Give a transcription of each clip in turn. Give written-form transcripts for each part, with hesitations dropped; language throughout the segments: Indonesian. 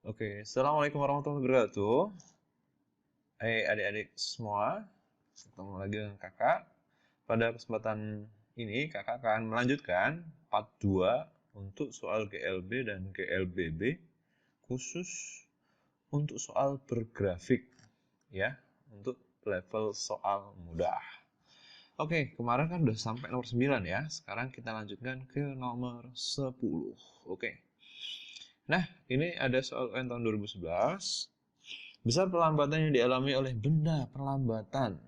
Oke, assalamualaikum warahmatullahi wabarakatuh. Hai adik-adik semua, ketemu lagi dengan kakak. Pada kesempatan ini kakak akan melanjutkan part 2 untuk soal GLB dan GLBB khusus untuk soal bergrafik ya, untuk level soal mudah. Oke, kemarin kan udah sampai nomor 9 ya. Sekarang kita lanjutkan ke nomor 10. Oke. Nah, ini ada soal UN tahun 2011. Besar perlambatan yang dialami oleh benda perlambatan.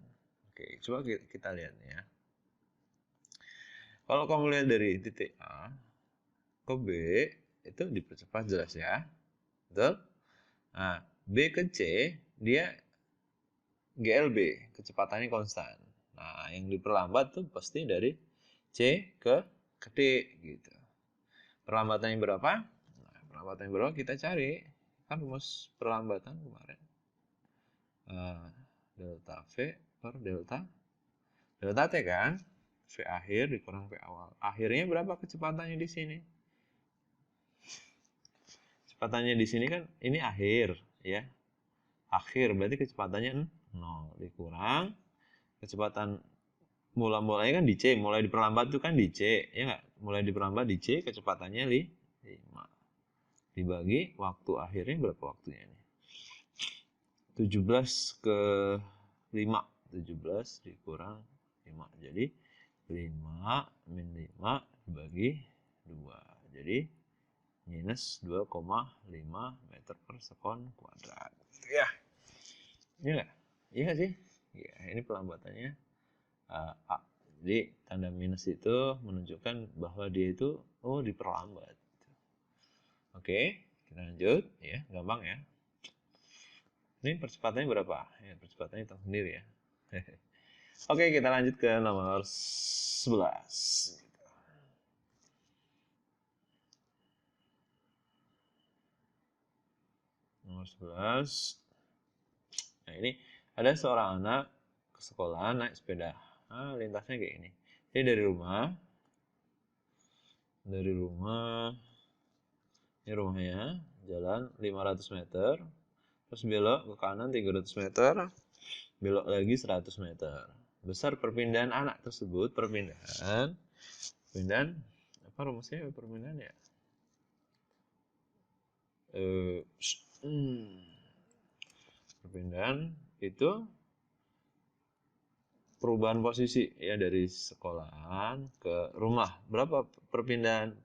Oke, coba kita lihat ya. Kalau kamu lihat dari titik A ke B, itu dipercepat jelas ya. Betul? Nah, B ke C, dia GLB, kecepatannya konstan. Nah, yang diperlambat tuh pasti dari C ke D gitu. Perlambatannya berapa? Nah, perlambatannya berapa kita cari. Kan rumus perlambatan kemarin. Delta V per delta T kan? V akhir dikurang V awal. Akhirnya berapa kecepatannya di sini? Kecepatannya di sini kan ini akhir ya. Akhir berarti kecepatannya 0 dikurang kecepatan mulanya kan di C, mulai diperlambat itu kan di C, ya nggak? Mulai diperlambat di C, kecepatannya 5. Dibagi waktu akhirnya berapa waktunya ini? 17 ke 5. 17 dikurang 5. Jadi 5 min 5 dibagi 2. Jadi minus 2,5 meter per sekon kuadrat. Ya. Iya nggak? Iya nggak sih? Ya, ini pelambatannya A. Jadi tanda minus itu menunjukkan bahwa dia itu diperlambat. Oke, kita lanjut ya, gampang ya. Ini percepatannya berapa? Ya, percepatannya tahu sendiri ya. Oke, kita lanjut ke nomor 11. Nomor 11. Nah, ini ada seorang anak ke sekolah naik sepeda. Nah, lintasnya kayak ini. Jadi dari rumah ini rumahnya, jalan 500 meter, terus belok ke kanan 300 meter, belok lagi 100 meter. Besar perpindahan anak tersebut, perpindahan apa rumusnya perpindahan ya? Perpindahan itu perubahan posisi ya dari sekolahan ke rumah. Berapa perpindahan?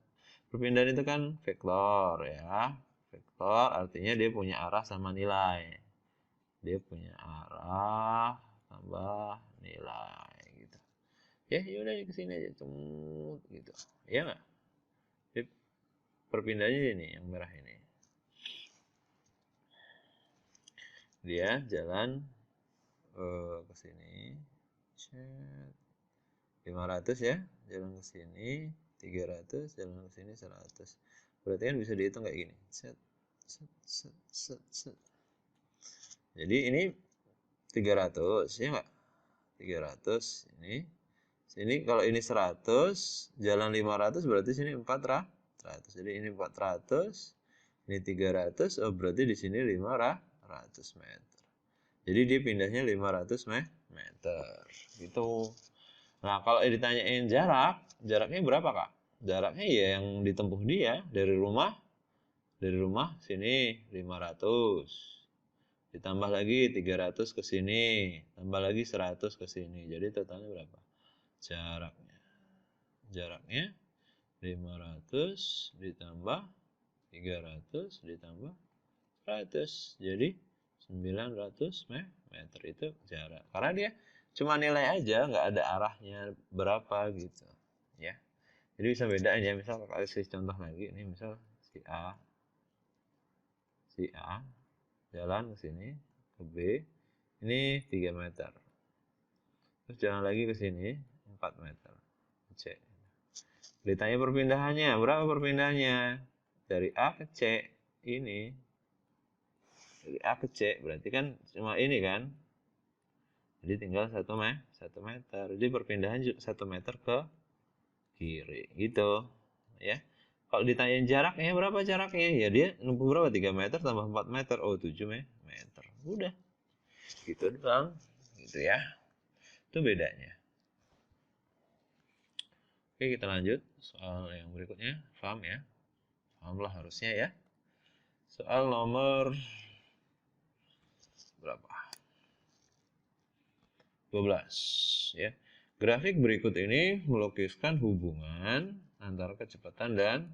Perpindahan itu kan vektor ya. Vektor artinya dia punya arah sama nilai. Dia punya arah tambah nilai gitu. Ya udah ke sini aja cemut gitu. Ya nggak? Perpindahannya ini yang merah ini. Dia jalan ke sini. 500 ya, jalan ke sini 300, jalan ke sini 100. Berarti kan bisa dihitung kayak gini. Set, set, set, set, set. Jadi ini 300 ya enggak? 300 ini. Sini kalau ini 100, jalan 500 berarti sini 400. Jadi ini 400, ini 300, berarti di sini 500 meter. Jadi dia pindahnya 500 meter. Gitu. Nah, kalau ditanyain jaraknya berapa, Kak? Jaraknya ya yang ditempuh dia dari rumah sini 500. Ditambah lagi 300 ke sini, tambah lagi 100 ke sini. Jadi totalnya berapa? Jaraknya 500 ditambah 300 ditambah 100. Jadi 900 meter itu jarak. Karena dia cuma nilai aja, nggak ada arahnya berapa gitu ya. Jadi bisa bedain ya. Misal kalau kasih contoh lagi, ini misal si A jalan ke sini ke B, ini 3 meter. Terus jalan lagi ke sini 4 meter. C. Ditanya perpindahannya, berapa perpindahannya? Dari A ke C ini. Dari A ke C berarti kan cuma ini kan. Jadi tinggal 1 meter. Jadi perpindahan 1 meter ke kiri gitu ya. Kalau ditanya jaraknya berapa jaraknya, ya dia nempuh berapa? 3 meter tambah 4 meter. Oh, 7 meter. Udah. Gitu doang. Gitu ya. Itu bedanya. Oke, kita lanjut. Soal yang berikutnya. Paham ya? Paham lah harusnya ya. Soal nomor berapa? 12 ya. Grafik berikut ini melukiskan hubungan antara kecepatan dan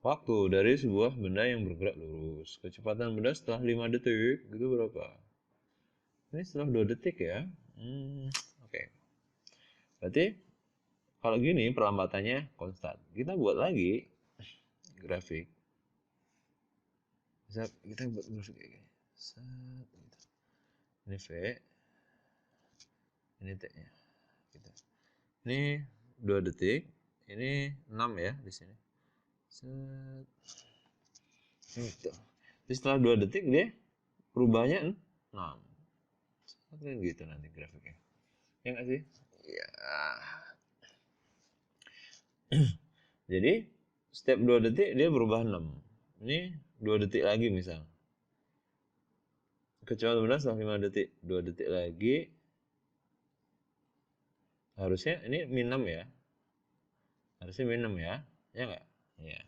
waktu dari sebuah benda yang bergerak lurus. Kecepatan benda setelah 5 detik itu berapa? Ini setelah 2 detik ya. Oke. Berarti kalau gini perlambatannya konstan. Kita buat lagi grafik. Kita buat grafik kayak gini. Gitu. Ini V, ini T-nya. Gitu. Ini 2 detik, ini 6 ya di sini. Gitu. Jadi setelah 2 detik dia perubahannya 6. Kan gitu nanti grafiknya. Ya nggak sih? Ya. Jadi setiap 2 detik dia berubah 6. Ini 2 detik lagi misal. Kecepatan benda setelah 5 detik. 2 detik lagi. Harusnya ini min 6 ya. Harusnya min 6 ya. Ya nggak? Ya.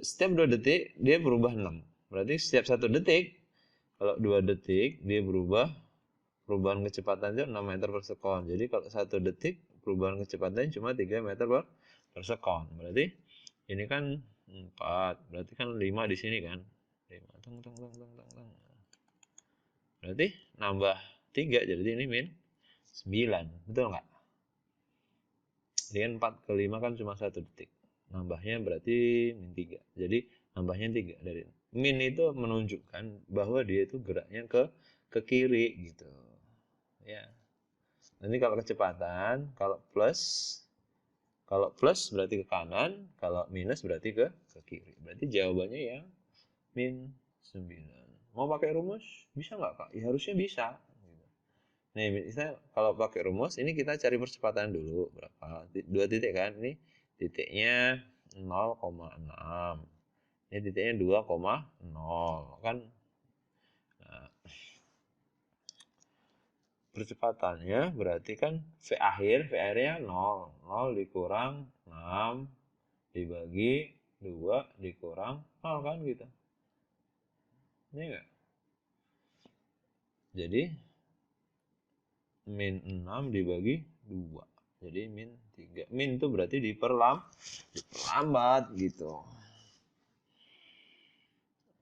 Setiap 2 detik dia berubah 6. Berarti setiap 1 detik, kalau 2 detik dia berubah, perubahan kecepatannya 6 meter per sekon. Jadi kalau 1 detik perubahan kecepatannya cuma 3 meter per sekon. Berarti ini kan 4, berarti kan 5 di sini kan. 5. Berarti nambah 3, jadi ini min 9. Betul nggak? Jadi kan 4 ke 5 kan cuma 1 detik. Nambahnya berarti min 3. Jadi nambahnya 3 dari min itu menunjukkan bahwa dia itu geraknya ke kiri gitu. Ya. Nanti kalau kecepatan, kalau plus berarti ke kanan, kalau minus berarti ke kiri. Berarti jawabannya yang min 9. Mau pakai rumus? Bisa nggak, Kak? Ya harusnya bisa. Nih, misalnya kalau pakai rumus, ini kita cari percepatan dulu. Berapa? 2 titik kan? Ini titiknya 0,6. Ini titiknya 2,0. Kan? Nah, percepatannya berarti kan V akhirnya 0. 0 dikurang 6 dibagi 2 dikurang 0 kan gitu. Ini enggak? Jadi min 6 dibagi 2. Jadi min 3. Min itu berarti diperlambat gitu.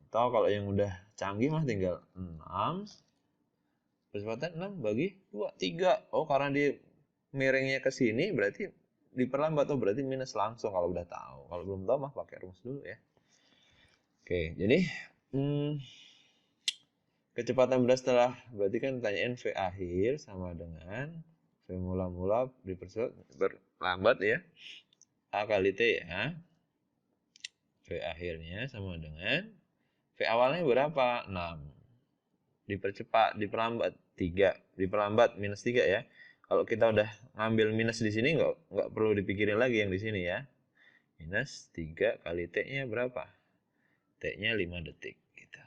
Atau kalau yang udah canggih mah tinggal 6. Percepatan 6 bagi 2, 3. Oh, karena dia miringnya ke sini berarti diperlambat. Oh, berarti minus langsung kalau udah tahu. Kalau belum tahu mah pakai rumus dulu ya. Oke, jadi kecepatan benda setelah berarti kan tanyain V akhir sama dengan V mula-mula berlambat ya. A kali T ya. V akhirnya sama dengan V awalnya berapa? 6. Dipercepat, diperlambat 3. Diperlambat minus 3 ya. Kalau kita udah ngambil minus di sini nggak perlu dipikirin lagi yang di sini ya. Minus 3 kali T-nya berapa? T-nya 5 detik gitu.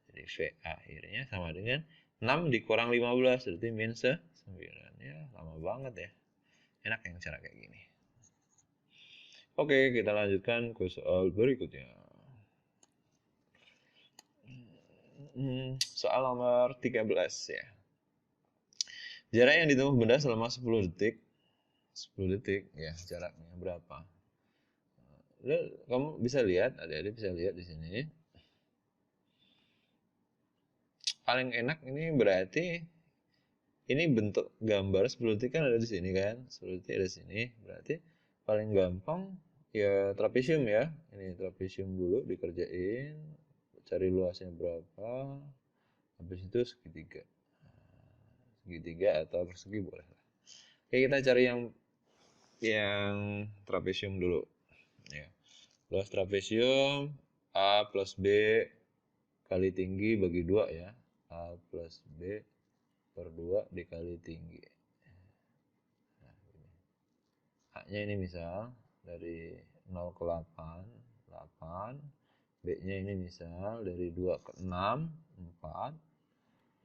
Jadi V akhirnya sama dengan 6 dikurang 15 berarti min 9. Ya, lama banget ya. Enak yang cara kayak gini. Oke, kita lanjutkan ke soal berikutnya. Soal nomor 13 ya. Jarak yang ditempuh benda selama 10 detik. 10 detik ya jaraknya berapa? Kamu bisa lihat, adik-adik bisa lihat di sini. Paling enak ini berarti ini bentuk gambar 10 detik kan ada di sini kan. 10 detik ada di sini. Berarti paling gampang ya trapesium ya. Ini trapesium dulu dikerjain. Cari luasnya berapa. Habis itu segitiga. Segitiga atau persegi boleh lah. Oke, kita cari yang trapesium dulu. Ya. Luas trapesium A plus B kali tinggi bagi 2 ya. A plus B per 2 dikali tinggi. Nah, A-nya ini misal dari 0 ke 8, 8. B-nya ini misal dari 2 ke 6, 4.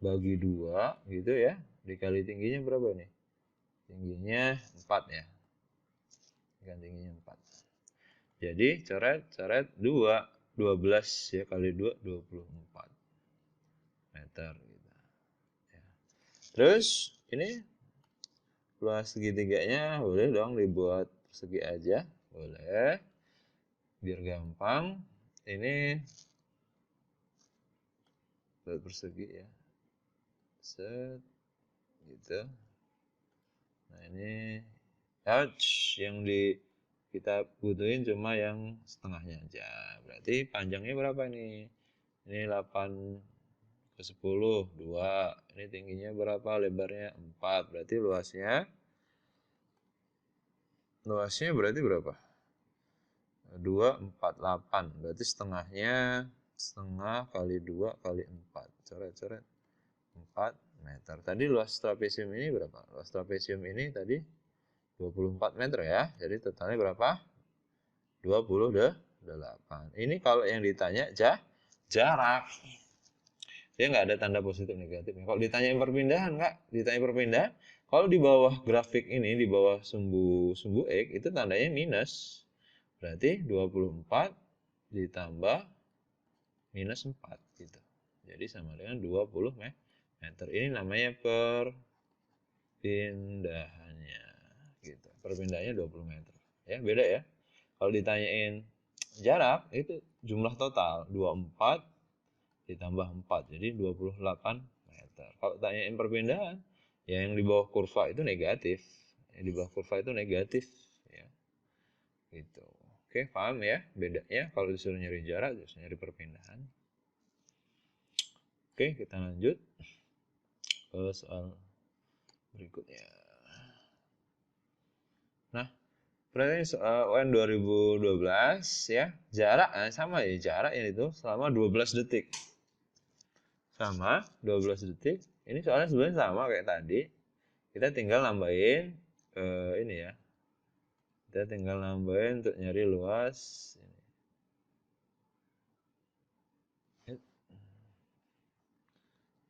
Bagi 2 gitu ya. Dikali tingginya berapa nih? Tingginya 4 ya. Kan tingginya 4. Jadi coret 2. 12 ya kali 2, 24 meter gitu. Ya. Terus ini luas segitiganya boleh dong dibuat persegi aja. Boleh. Biar gampang. Ini buat persegi ya. Set gitu. Nah ini yang kita butuhin cuma yang setengahnya aja. Berarti panjangnya berapa nih? Ini 8 ke 10, 2. Ini tingginya berapa? Lebarnya 4. Berarti luasnya berarti berapa? 2, 4, 8. Berarti setengah kali 2 kali 4. Coret. 4 meter. Tadi luas trapesium ini berapa? Luas trapesium ini tadi 24 meter ya. Jadi totalnya berapa? 28. Ini kalau yang ditanya jarak. Dia nggak ada tanda positif negatifnya. Kalau ditanya perpindahan, ditanya perpindahan, kalau di bawah grafik ini, di bawah sumbu X, itu tandanya minus. Berarti 24 ditambah minus 4 gitu. Jadi sama dengan 20 meter. Ini namanya perpindahannya gitu. Perpindahannya 20 meter. Ya, beda ya. Kalau ditanyain jarak itu jumlah total 24 ditambah 4 jadi 28 meter. Kalau tanyain perpindahan ya yang di bawah kurva itu negatif. Yang di bawah kurva itu negatif ya. Gitu. Oke, paham ya bedanya kalau disuruh nyari jarak, disuruh nyari perpindahan. Oke, kita lanjut ke soal berikutnya. Nah, perhatian soal UN 2012 ya. Jarak sama ya, jarak ini tuh selama 12 detik. Sama 12 detik. Ini soalnya sebenarnya sama kayak tadi. Kita tinggal nambahin ini ya. Kita tinggal nambahin untuk nyari luas ini.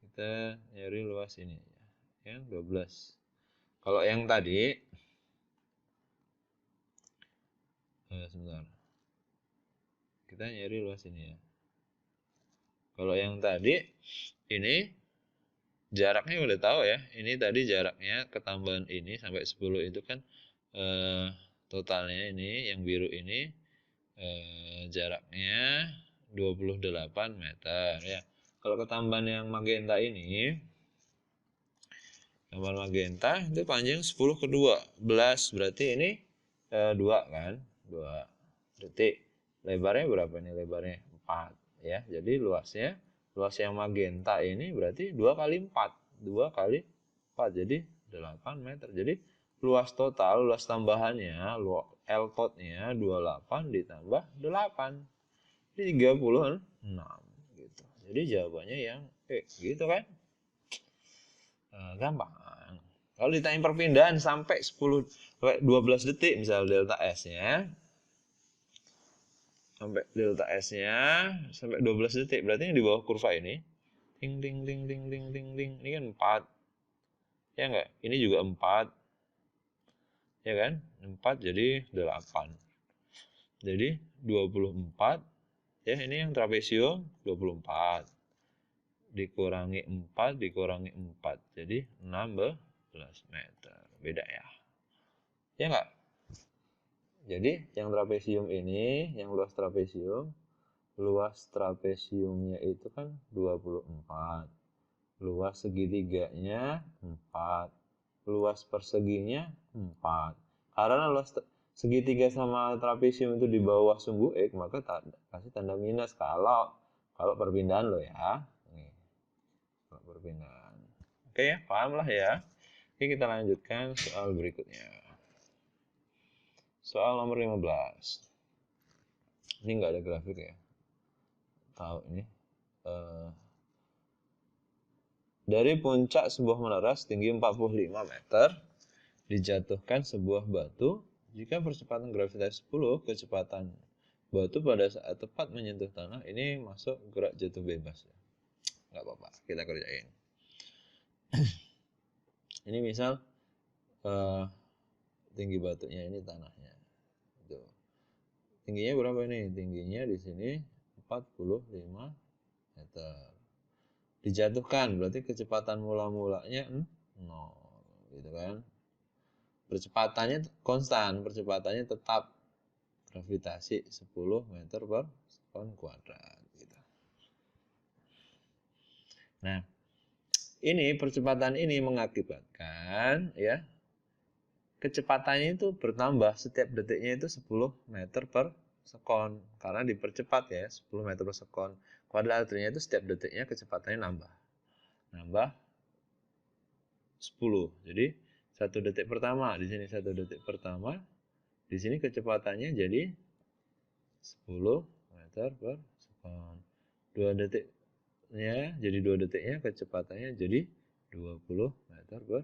Kita nyari luas ini ya, 12. Kalau yang tadi sebentar. Kita nyari luas ini ya. Kalau yang tadi ini jaraknya udah tahu ya. Ini tadi jaraknya ketambahan ini sampai 10 itu kan totalnya ini yang biru ini jaraknya 28 meter ya. Kalau ketambahan yang magenta ini, gambar magenta itu panjang 10 ke 12, berarti ini 2 kan, 2 detik. Lebarnya berapa nih? Lebarnya 4 ya. Jadi luas yang magenta ini berarti 2 kali 4. 2 kali 4 jadi 8 meter. Jadi luas tambahannya, L tot-nya 28 ditambah 8. Ini 36 gitu. Jadi jawabannya yang gitu kan. Gampang. Kalau ditanya perpindahan sampai 12 detik misal delta S-nya. Sampai delta S-nya sampai 12 detik. Berarti yang di bawah kurva ini ting ting ting ting ting ting ting ini kan 4. Ya enggak? Ini juga 4. Ya kan? 4 jadi 8. Jadi 24 ya, ini yang trapesium 24 dikurangi 4 jadi 16 meter. Beda ya. Ya enggak? Jadi yang trapesium ini, yang luas trapesiumnya itu kan 24. Luas segitiganya 4. Luas perseginya 4. Karena luas segitiga sama trapesium itu di bawah sumbu X, maka kasih tanda minus kalau perpindahan lo ya. Nih. Kalau perpindahan. Oke ya, paham lah ya. Oke, kita lanjutkan soal berikutnya. Soal nomor 15. Ini nggak ada grafik ya. Tahu ini. Dari puncak sebuah menara setinggi 45 meter, dijatuhkan sebuah batu Jika percepatan gravitasi 10, kecepatan batu pada saat tepat menyentuh tanah ini masuk gerak jatuh bebas. Nggak apa-apa, kita kerjain. Ini misal tinggi batunya, ini tanahnya. Tuh. Tingginya berapa ini? Tingginya di sini 45 meter. Dijatuhkan, berarti kecepatan mula-mulanya 0, gitu kan. Percepatannya konstan, percepatannya tetap gravitasi 10 meter per sekon kuadrat gitu. Nah, ini percepatan ini mengakibatkan ya kecepatannya itu bertambah setiap detiknya itu 10 meter per sekon karena dipercepat ya 10 meter per sekon kuadrat, artinya itu setiap detiknya kecepatannya nambah 10. Jadi 1 detik pertama di sini 1 detik pertama di sini kecepatannya jadi 10 meter per sekon. 2 detiknya jadi 2 detiknya kecepatannya jadi 20 meter per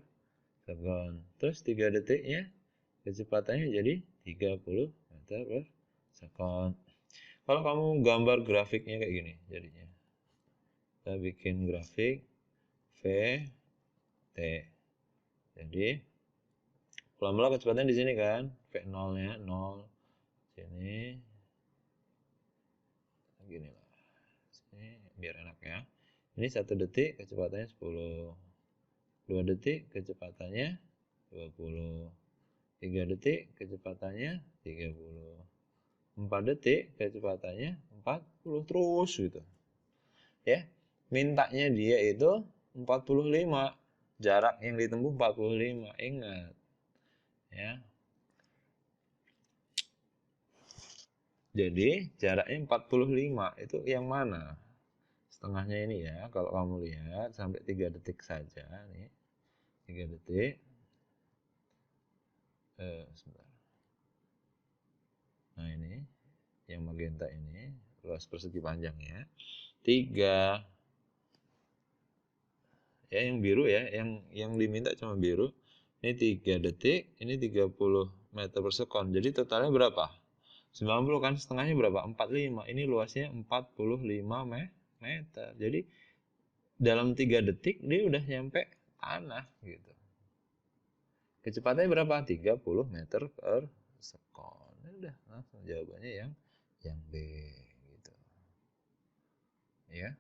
sekon. Terus 3 detiknya kecepatannya jadi 30 meter per sekon. Kalau kamu gambar grafiknya kayak gini jadinya. Kita bikin grafik V T. Jadi mula-mula kecepatan di sini kan, V0-nya 0. Sini gini lah. Sini biar enak ya. Ini 1 detik kecepatannya 10. 2 detik kecepatannya 20. 3 detik kecepatannya 30. 4 detik kecepatannya 40 terus gitu. Ya. Mintanya dia itu 45. Jarak yang ditempuh 45. Ingat. Ya. Jadi jaraknya 45 itu yang mana? Setengahnya ini ya, kalau kamu lihat sampai 3 detik saja nih. 3 detik. Sebentar. Nah ini yang magenta ini luas persegi panjangnya 3. Ya yang biru ya, yang diminta cuma biru. Ini 3 detik, ini 30 meter per sekon. Jadi totalnya berapa? 90 kan, setengahnya berapa? 45. Ini luasnya 45 meter. Jadi dalam 3 detik dia udah nyampe tanah gitu. Kecepatannya berapa? 30 meter per sekon. Udah langsung jawabannya yang B gitu. Ya.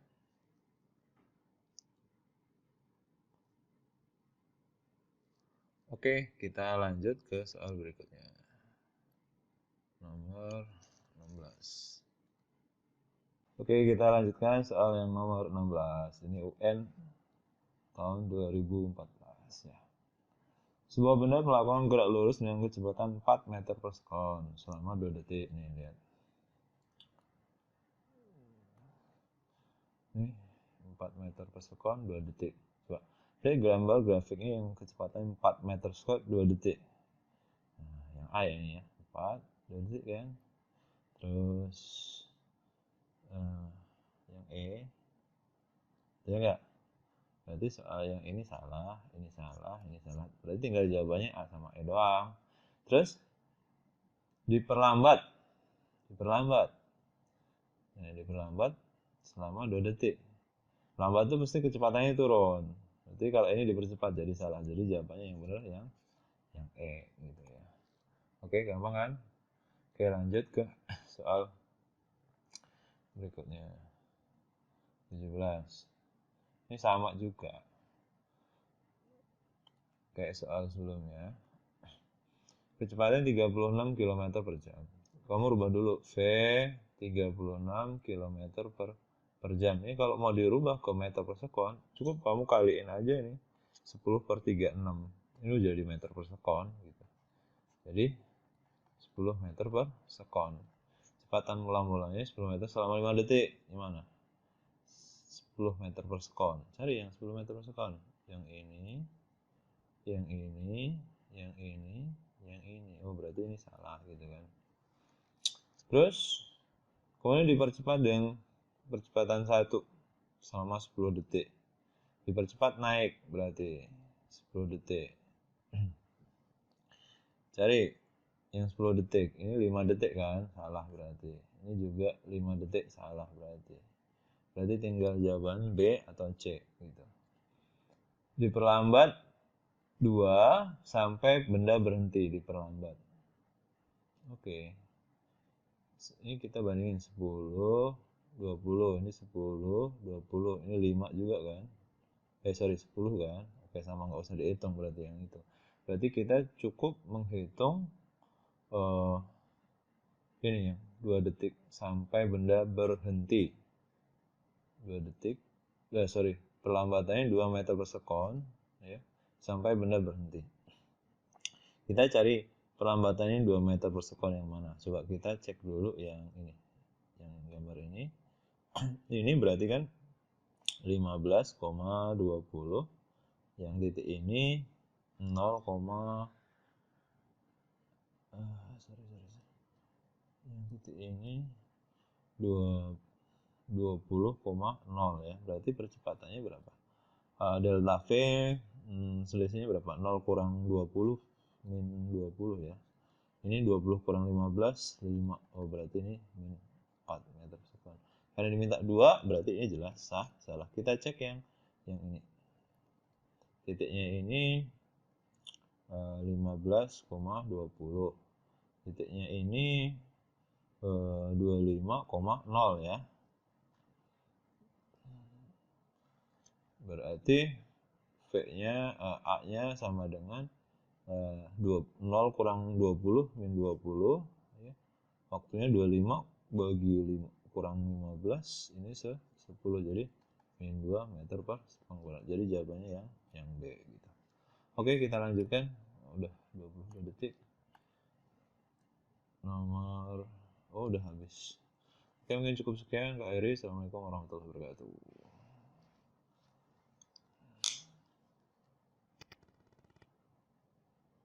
Oke, kita lanjut ke soal berikutnya. Nomor 16. Oke, kita lanjutkan soal yang nomor 16. Ini UN tahun 2014 ya. Sebuah benda melakukan gerak lurus dengan kecepatan 4 meter per sekon selama 2 detik. Nih, lihat. Nih, 4 meter per sekon 2 detik. Coba. Saya gambar grafiknya yang kecepatan 4 meter per sekon 2 detik. Nah, yang A ya ini ya. 4, 2 detik kan. Terus yang E. Ya enggak? Berarti soal yang ini salah, ini salah, ini salah. Berarti tinggal jawabannya A sama E doang. Terus diperlambat. Nah, diperlambat selama 2 detik. Lambat itu pasti kecepatannya turun. Berarti kalau ini dipercepat jadi salah. Jadi jawabannya yang benar yang E gitu ya. Oke, gampang kan? Oke, lanjut ke soal berikutnya. 17. Ini sama juga. Kayak soal sebelumnya. Kecepatan 36 km per jam. Kamu rubah dulu V 36 km per jam. Ini kalau mau dirubah ke meter per sekon, cukup kamu kaliin aja ini 10 per 36. Ini udah jadi meter per sekon gitu. Jadi 10 meter per sekon. Kecepatan mula-mulanya 10 meter selama 5 detik. Gimana? 10 meter per sekon. Cari yang 10 meter per sekon. Yang ini, yang ini, yang ini, yang ini. Oh, berarti ini salah gitu kan. Terus kemudian dipercepat dengan percepatan 1 selama 10 detik. Dipercepat naik berarti 10 detik. Cari yang 10 detik. Ini 5 detik kan? Salah berarti. Ini juga 5 detik, salah berarti. Berarti tinggal jawaban B atau C gitu. Diperlambat 2 sampai benda berhenti diperlambat. Oke. Ini kita bandingin 10, 20, ini 10, 20, ini 5 juga kan? 10 kan? Oke, sama nggak usah dihitung berarti yang itu. Berarti kita cukup menghitung ini ya, 2 detik sampai benda berhenti. 2 detik, perlambatannya 2 meter per sekon ya, sampai benda berhenti. Kita cari perlambatannya 2 meter per sekon yang mana? Coba kita cek dulu yang ini, yang gambar ini. Ini berarti kan 15,20, yang titik ini 0, yang titik ini 20,0 ya. Berarti percepatannya berapa? Delta V selisihnya berapa? 0 kurang 20 min 20 ya. Ini 20 kurang 15, 5. Oh, berarti ini min 4 meter per sekon. Karena diminta 2, berarti ini jelas sah, salah. Kita cek yang ini. Titiknya ini 15,20. Titiknya ini 25,0 ya. Berarti V-nya A-nya sama dengan 0 kurang 20 min 20 ya. Waktunya 25 bagi 5 kurang 15, ini 10, jadi min 2 meter per sekon. Jadi jawabannya yang B gitu. Oke, kita lanjutkan. Udah 20 detik. Udah habis. Oke, mungkin cukup sekian Kak Eri. Assalamualaikum warahmatullahi wabarakatuh.